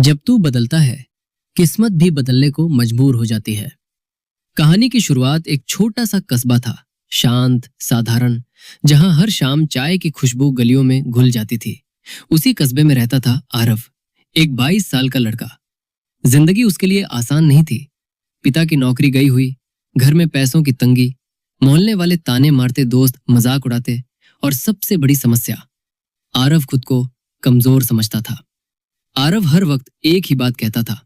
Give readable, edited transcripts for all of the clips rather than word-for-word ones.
जब तू बदलता है, किस्मत भी बदलने को मजबूर हो जाती है। कहानी की शुरुआत एक छोटा सा कस्बा था, शांत, साधारण, जहां हर शाम चाय की खुशबू गलियों में घुल जाती थी। उसी कस्बे में रहता था आरव, एक 22 साल का लड़का। जिंदगी उसके लिए आसान नहीं थी। पिता की नौकरी गई हुई, घर में पैसों की तंगी, मोहल्ले वाले ताने मारते दोस्त मजाक उड़ाते, और सबसे बड़ी समस्या, आरव खुद को कमजोर समझता था। आरव हर वक्त एक ही बात कहता था,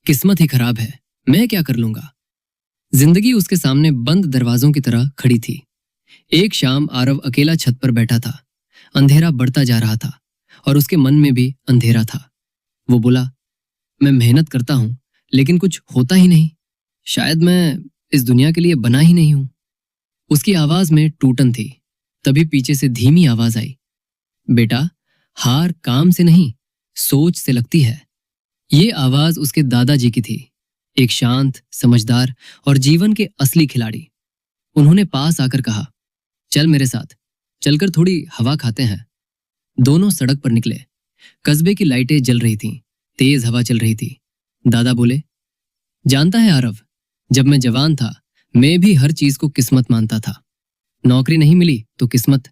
किस्मत ही खराब है, मैं क्या कर लूंगा। जिंदगी उसके सामने बंद दरवाजों की तरह खड़ी थी। एक शाम आरव अकेला छत पर बैठा था। अंधेरा बढ़ता जा रहा था और उसके मन में भी अंधेरा था। वो बोला, मैं मेहनत करता हूं, लेकिन कुछ होता ही नहीं। शायद मैं इस दुनिया के लिए बना ही नहीं हूं। उसकी आवाज में टूटन थी। तभी पीछे से धीमी आवाज आई, बेटा, हार काम से नहीं, सोच से लगती है। ये आवाज उसके दादाजी की थी, एक शांत, समझदार और जीवन के असली खिलाड़ी। उन्होंने पास आकर कहा, चल मेरे साथ, चलकर थोड़ी हवा खाते हैं। दोनों सड़क पर निकले। कस्बे की लाइटें जल रही थीं, तेज हवा चल रही थी। दादा बोले, जानता है आरव, जब मैं जवान था, मैं भी हर चीज को किस्मत मानता था। नौकरी नहीं मिली तो किस्मत,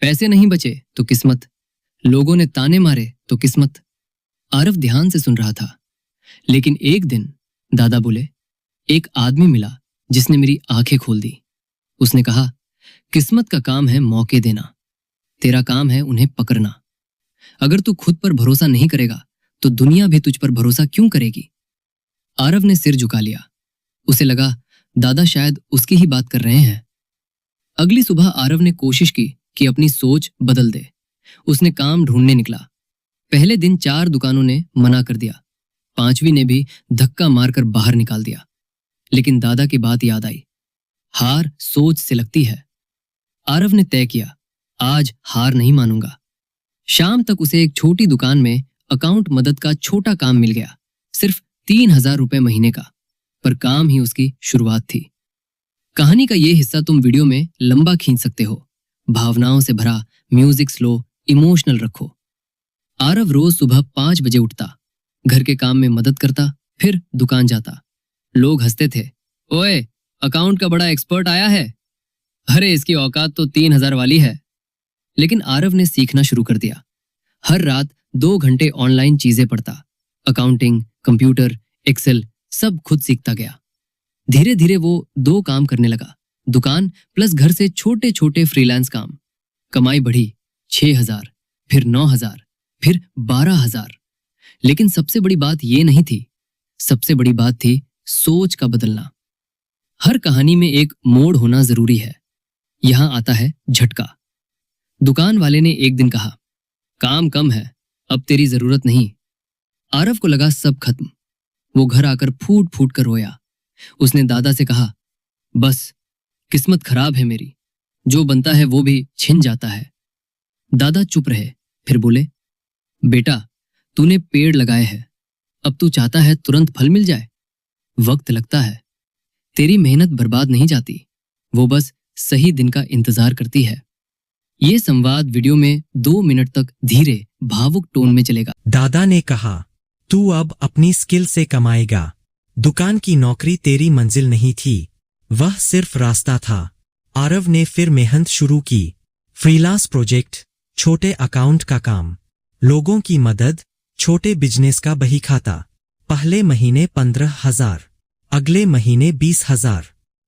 पैसे नहीं बचे तो किस्मत, लोगों ने ताने मारे तो किस्मत। आरव ध्यान से सुन रहा था। लेकिन एक दिन दादा बोले, एक आदमी मिला जिसने मेरी आंखें खोल दी। उसने कहा, किस्मत का काम है मौके देना, तेरा काम है उन्हें पकड़ना। अगर तू खुद पर भरोसा नहीं करेगा तो दुनिया भी तुझ पर भरोसा क्यों करेगी। आरव ने सिर झुका लिया। उसे लगा दादा शायद उसकी ही बात कर रहे हैं। अगली सुबह आरव ने कोशिश की कि अपनी सोच बदल दे। उसने काम ढूंढने निकला। पहले दिन 4 दुकानों ने मना कर दिया, 5वीं ने भी धक्का मारकर बाहर निकाल दिया। लेकिन दादा की बात याद आई, हार सोच से लगती है। आरव ने तय किया, आज हार नहीं मानूंगा। शाम तक उसे एक छोटी दुकान में अकाउंट मदद का छोटा काम मिल गया, सिर्फ 3000 रुपए महीने का। पर काम ही उसकी शुरुआत थी। कहानी का ये हिस्सा तुम वीडियो में लंबा खींच सकते हो। भावनाओं से भरा, म्यूजिक स्लो, इमोशनल रखो। आरव रोज सुबह 5 बजे उठता, घर के काम में मदद करता, फिर दुकान जाता। लोग हंसते थे, ओए, अकाउंट का बड़ा एक्सपर्ट आया है। अरे इसकी औकात तो 3000 वाली है। लेकिन आरव ने सीखना शुरू कर दिया। हर रात 2 घंटे ऑनलाइन चीजें पढ़ता, अकाउंटिंग, कंप्यूटर, एक्सेल, सब खुद सीखता गया। धीरे धीरे वो 2 काम करने लगा, दुकान प्लस घर से छोटे छोटे फ्रीलांस काम। कमाई बढ़ी, 6000, फिर 9000, फिर 12000। लेकिन सबसे बड़ी बात ये नहीं थी। सबसे बड़ी बात थी सोच का बदलना। हर कहानी में एक मोड़ होना जरूरी है। यहां आता है झटका। दुकान वाले ने एक दिन कहा, काम कम है, अब तेरी जरूरत नहीं। आरव को लगा सब खत्म। वो घर आकर फूट फूट कर रोया। उसने दादा से कहा, बस, किस्मत खराब है मेरी, जो बनता है वो भी छिन जाता है। दादा चुप रहे, फिर बोले, बेटा, तूने पेड़ लगाए हैं, अब तू चाहता है तुरंत फल मिल जाए। वक्त लगता है, तेरी मेहनत बर्बाद नहीं जाती, वो बस सही दिन का इंतजार करती है। ये संवाद वीडियो में 2 मिनट तक धीरे, भावुक टोन में चलेगा। दादा ने कहा, तू अब अपनी स्किल से कमाएगा। दुकान की नौकरी तेरी मंजिल नहीं थी, वह सिर्फ रास्ता था। आरव ने फिर मेहनत शुरू की। फ्रीलांस प्रोजेक्ट, छोटे अकाउंट का काम, लोगों की मदद, छोटे बिजनेस का बही खाता। पहले महीने 15,000, अगले महीने 20,000,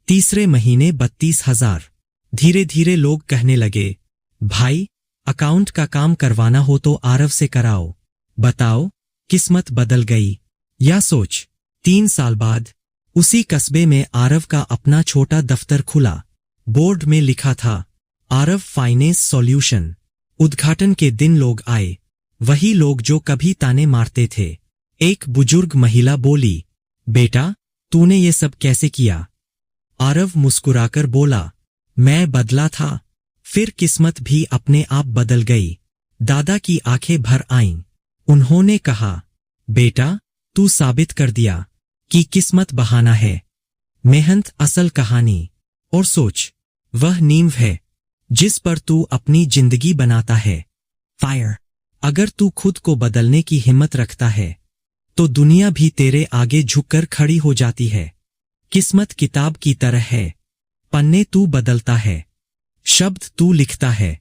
तीसरे महीने 32,000। धीरे धीरे लोग कहने लगे, भाई, अकाउंट का काम करवाना हो तो आरव से कराओ। बताओ, किस्मत बदल गई या सोच। 3 साल बाद उसी कस्बे में आरव का अपना छोटा दफ्तर खुला। बोर्ड में लिखा था, आरव फाइनेंस सॉल्यूशन। उद्घाटन के दिन लोग आए, वही लोग जो कभी ताने मारते थे। एक बुजुर्ग महिला बोली, बेटा, तूने ये सब कैसे किया। आरव मुस्कुराकर बोला, मैं बदला था, फिर किस्मत भी अपने आप बदल गई। दादा की आंखें भर आईं। उन्होंने कहा, बेटा, तू साबित कर दिया कि किस्मत बहाना है, मेहनत असल कहानी। और सोच, वह नींव है जिस पर तू अपनी जिंदगी बनाता है। फायर। अगर तू खुद को बदलने की हिम्मत रखता है तो दुनिया भी तेरे आगे झुककर खड़ी हो जाती है। किस्मत किताब की तरह है, पन्ने तू बदलता है, शब्द तू लिखता है,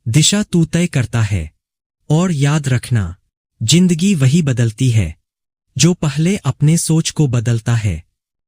दिशा तू तय करता है। और याद रखना, जिंदगी वही बदलती है जो पहले अपने सोच को बदलता है।